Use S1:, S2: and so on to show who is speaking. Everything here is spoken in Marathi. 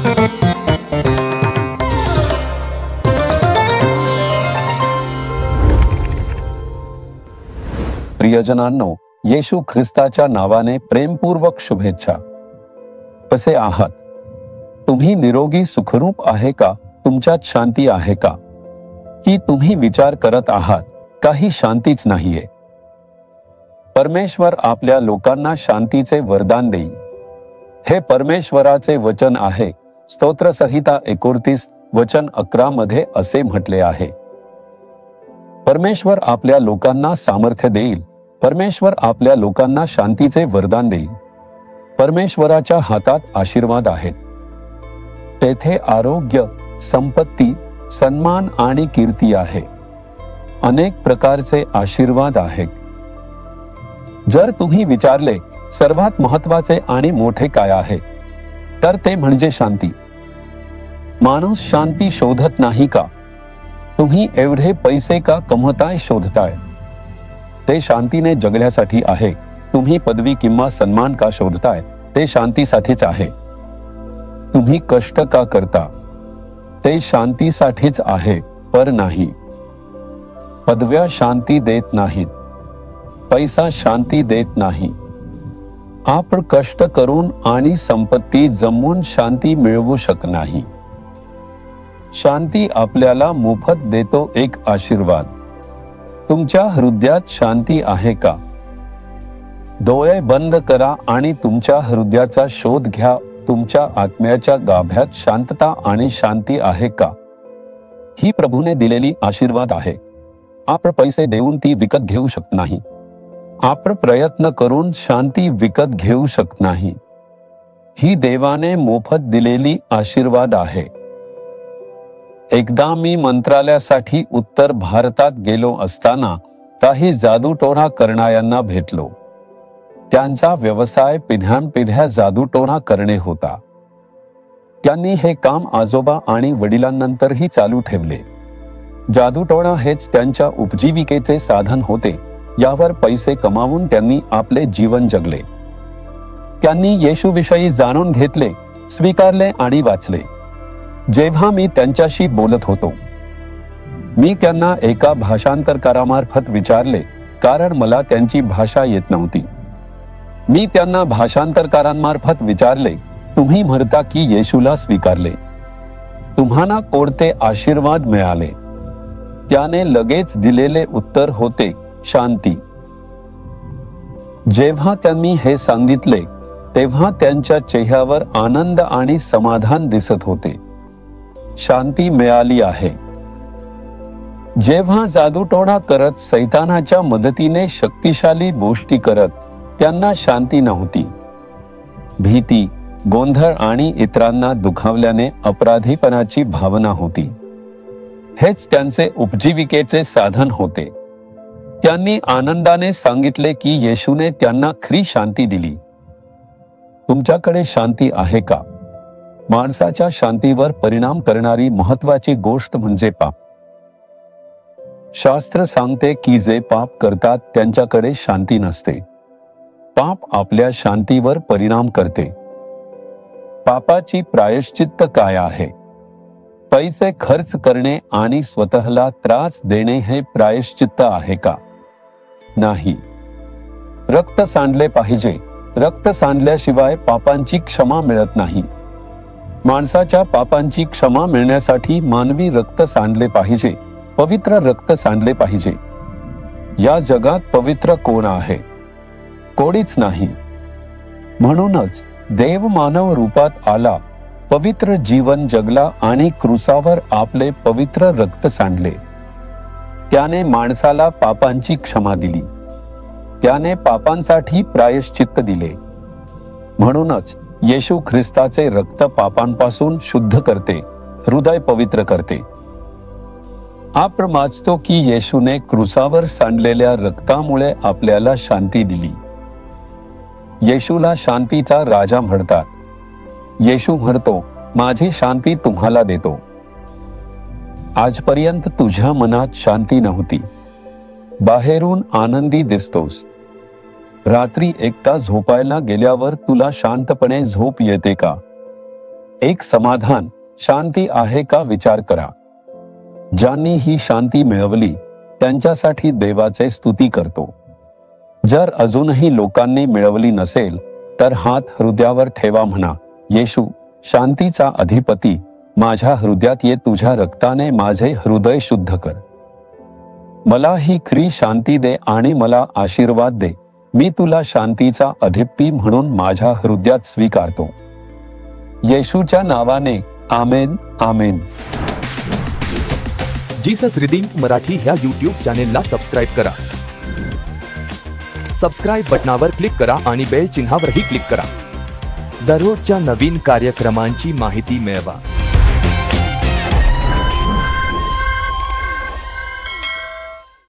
S1: प्रियजनांनो, येशू ख्रिस्ताच्या नावाने प्रेमपूर्वक शुभेच्छा. कसे आहात? तुम्ही निरोगी सुखरूप आहे का? तुमच्यात शांती आहे का? की तुम्ही विचार करत आहात काही शांतीच नाहीये? परमेश्वर आपल्या लोकांना शांतीचे वरदान देईल. हे परमेश्वराचे वचन आहे. स्तोत्रसंहिता 39 वचन 11 मध्ये असे म्हटले आहे. परमेश्वर आपल्या लोकांना सामर्थ्य देईल. परमेश्वर आपल्या लोकांना शांतीचे वरदान देईल. परमेश्वराच्या हातात आशीर्वाद आहेत. तेथे आरोग्य, संपत्ती, सन्मान आणि कीर्ती आहे. अनेक प्रकारचे आशीर्वाद आहेत. जर तुम्ही विचारले सर्वात महत्वाचे आणि मोठे काय आहे, तर ते म्हणजे शांती. माणूस शांती शोधत नाही का? तुम्ही एवढे पैसे का कमवताय शोधताय? ते शांतीने जगण्यासाठी आहे. तुम्ही पदवी किंवा सन्मान का शोधताय? ते शांतीसाठीच आहे. तुम्ही कष्ट का करता? ते शांतीसाठीच आहे, पर नाही. पदव्या शांती देत नाहीत. पैसा शांती देत नाही. आपण कष्ट करून आणि संपत्ती जमवून शांती मिळवू शकत नाही. शांती आपल्याला मोफत देतो एक आशीर्वाद. तुमच्या हृदयात शांती आहे का? डोळे बंद करा आणि तुमच्या हृदयाचा शोध घ्या. तुमच्या आत्म्याच्या गाभ्यात शांतता आणि शांती आहे का? ही प्रभूने दिलेली आशीर्वाद आहे. आपण पैसे देऊन ती विकत घेऊ शकत नाही. आपण प्रयत्न करून शांती विकत घेऊ शकत नाही. ही देवाने मोफत दिलेली आशीर्वाद आहे. एकदा मी मंत्रालयासाठी उत्तर भारतात गेलो असताना काही जादूटोणा करणाऱ्यांना भेटलो. त्यांचा व्यवसाय पिढ्यानपिढ्या जादूटोणा करणे होता. त्यांनी हे काम आजोबा आणि वडिलांनंतरही चालू ठेवले. जादूटोणा हेच त्यांच्या उपजीविकेचे साधन होते. यावर पैसे कमावून त्यांनी आपले जीवन जगले. त्यांनी येशूविषयी जाणून घेतले, स्वीकारले आणि वाचले. जेव्हा मी त्यांच्याशी बोलत होतो, मी त्यांना एका भाषांतरकारामार्फत विचारले, कारण मला त्यांची भाषा येत नव्हती. मी त्यांना भाषांतरकारांमार्फत विचारले, तुम्ही म्हणता की येशूला स्वीकारले, तुम्हाला कोणते आशीर्वाद मिळाले? त्याने लगेच दिलेले उत्तर होते, शांती. जेव्हा त्यांनी हे सांगितले तेव्हा त्यांच्या चेहऱ्यावर आनंद आणि समाधान दिसत होते. शांती मिळाली आहे. जेव्हा जादूटोणा करत सैतानाच्या मदतीने शक्तिशाली गोष्टी करत त्यांना शांती नव्हती. भीती, गोंधळ आणि इतरांना दुखावल्याने अपराधीपणाची भावना होती. हेच त्यांचे उपजीविकेचे साधन होते. त्यांनी आनंदाने सांगितले की येशूने त्यांना खरी शांती दिली. तुमच्याकडे शांती आहे का? माणसाच्या शांतीवर परिणाम करणारी महत्वाची गोष्ट म्हणजे पाप. शास्त्र सांगते की जे पाप करतात त्यांच्याकडे शांती नसते. पाप आपल्या शांतीवर परिणाम करते. पापाची प्रायश्चित्त काय आहे? पैसे खर्च करणे आणि स्वतःला त्रास देणे हे प्रायश्चित्त आहे का? नाही. रक्त सांडले पाहिजे. रक्त सांडल्याशिवाय पापांची क्षमा मिळत नाही. माणसाच्या पापांची क्षमा मिळण्यासाठी मानवी रक्त सांडले पाहिजे. पवित्र रक्त सांडले पाहिजे. या जगात पवित्र कोण आहे? कोणीच नाही. म्हणूनच देव मानव रूपात आला, पवित्र जीवन जगला आणि क्रूसावर आपले पवित्र रक्त सांडले. त्याने माणसाला पापांची क्षमा दिली. त्याने पापांसाठी प्रायश्चित्त दिले. म्हणूनच येशू ख्रिस्ताचे रक्त पापांपासून शुद्ध करते, हृदय पवित्र करते. आपण वाचतो की येशूने क्रूसावर सांडलेल्या रक्तामुळे आपल्याला शांती दिली. येशूला शांतीचा राजा म्हणतात. येशू म्हणतो, माझी शांती तुम्हाला देतो. आजपर्यंत तुझ्या मनात शांती नव्हती. बाहेरून आनंदी दिसतोस. रात्री एकटा झोपायला गेल्यावर तुला शांतपणे झोप येते का? एक समाधान, शांती आहे का विचार करा. ज्यांनी ही शांती मिळवली त्यांच्यासाठी देवाचे स्तुती करतो. जर अजूनही लोकांनी मिळवली नसेल तर हात हृदयावर ठेवा, म्हणा, येशू शांतीचा अधिपती, माझ्या हृदयात ये, तुझ्या रक्ताने माझे हृदय शुद्ध कर. मला ही खरी शांती दे आणि मला आशीर्वाद दे. मी तुला शांतीचा अधिपती म्हणून माझ्या हृदयात स्वीकारतो. येशूच्या नावाने आमेन, आमेन.
S2: जीसस रिडीम्ड मराठी ह्या यूट्यूब चॅनेलला सबस्क्राईब करा. सबस्क्राईब बटनावर क्लिक करा आणि बेल चिन्हावरही क्लिक करा. दररोजच्या नवीन कार्यक्रमांची माहिती मिळवा.